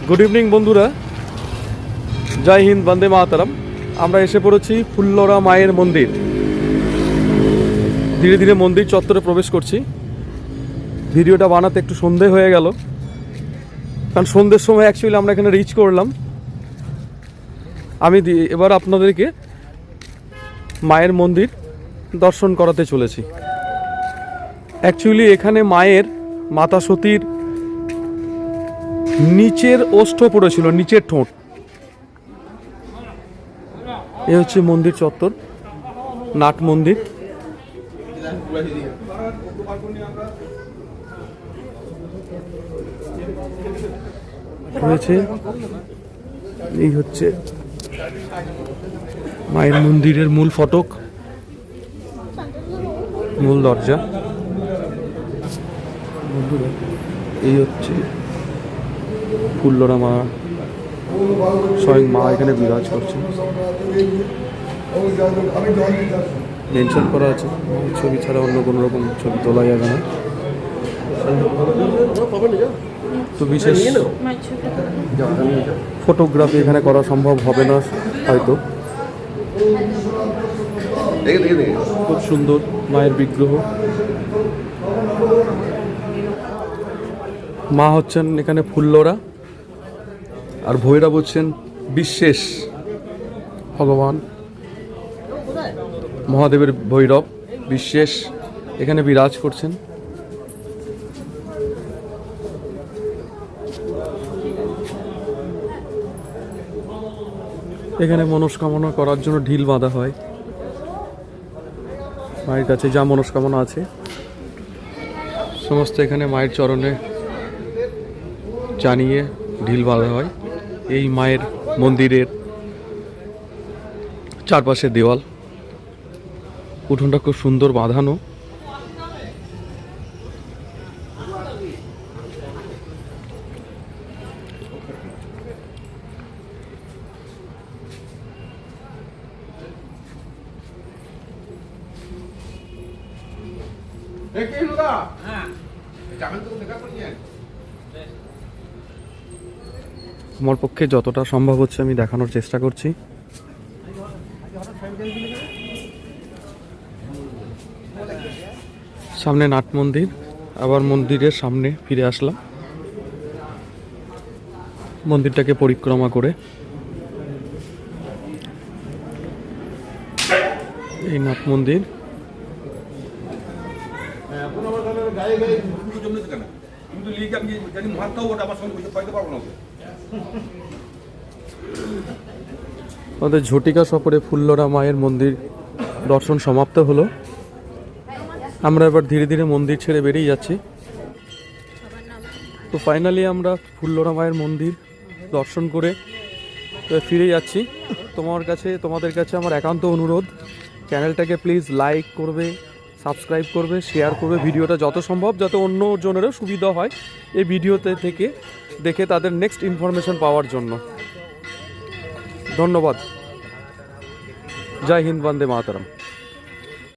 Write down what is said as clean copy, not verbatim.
Good evening বন্ধুরা, জয় হিন্দ, বন্দে মাতরম। আমরা এসে পড়েছি ফুল্লরা মায়ের মন্দির। ধীরে ধীরে মন্দির চত্বরে প্রবেশ করছি। ভিডিওটা বানাতে একটু সন্ধে হয়ে গেল, কারণ সন্ধ্যের সময় অ্যাকচুয়ালি আমরা এখানে রিচ করলাম। আমি এবার আপনাদেরকে মায়ের মন্দির দর্শন করাতে চলেছি। অ্যাকচুয়ালি এখানে মায়ের মাতা সতীর নিচের ওষ্ঠ পড়েছিল, নিচের ঠোঁট। এ হচ্ছে মন্দির চত্বর, নাট মন্দির। রয়েছে, এই হচ্ছে মায়ের মন্দিরের মূল ফটক, মূল দরজা। বন্ধুরা, এই হচ্ছে ফুল্লরা মা, স্বয়ং মা এখানে বিরাজ করছে। মেনশন করা আছে, ছবি ছাড়া অন্য কোনো রকম ছবি তোলা যাবে না। তো বিশেষ ফটোগ্রাফি এখানে করা সম্ভব হবে না হয়তো। খুব সুন্দর মায়ের বিগ্রহ। মা হচ্ছেন এখানে ফুল্লরা, আর ভৈরব হচ্ছেন বিশ্বেশ ভগবান মহাদেবের ভৈরব বিশ্বেশ এখানে বিরাজ করছেন। এখানে মনস্কামনা করার জন্য ঢিল বাঁধা হয়। মায়ের কাছে যা মনস্কামনা আছে সমস্ত এখানে মায়ের চরণে জানিয়ে ঢিল বাঁধা হয়। এই মায়ের মন্দিরের চারপাশে দেওয়াল, উঠোনটা খুব সুন্দর বাঁধানো। আমার পক্ষে যতটা সম্ভব হচ্ছে আমি দেখানোর চেষ্টা করছি। সামনে নাট মন্দির, আবার মন্দিরের সামনে ফিরে আসলাম মন্দিরটাকে পরিক্রমা করে। এই নাট মন্দির। আমাদের ঝটিকা সফরে ফুল্লরা মায়ের মন্দির দর্শন সমাপ্ত হলো। আমরা এবার ধীরে ধীরে মন্দির ছেড়ে বেরিয়ে যাচ্ছি। তো ফাইনালি আমরা ফুল্লরা মায়ের মন্দির দর্শন করে ফিরে যাচ্ছি। তোমাদের কাছে আমার একান্ত অনুরোধ, চ্যানেলটাকে প্লিজ লাইক করবে, সাবস্ক্রাইব করবে, শেয়ার করবে ভিডিওটা যত সম্ভব, যাতে অন্য জনেরও সুবিধা হয় এই ভিডিওতে থেকে দেখে তাদের নেক্সট ইনফরমেশন পাওয়ার জন্য। ধন্যবাদ। জয় হিন্দ, বন্দে মাতরম।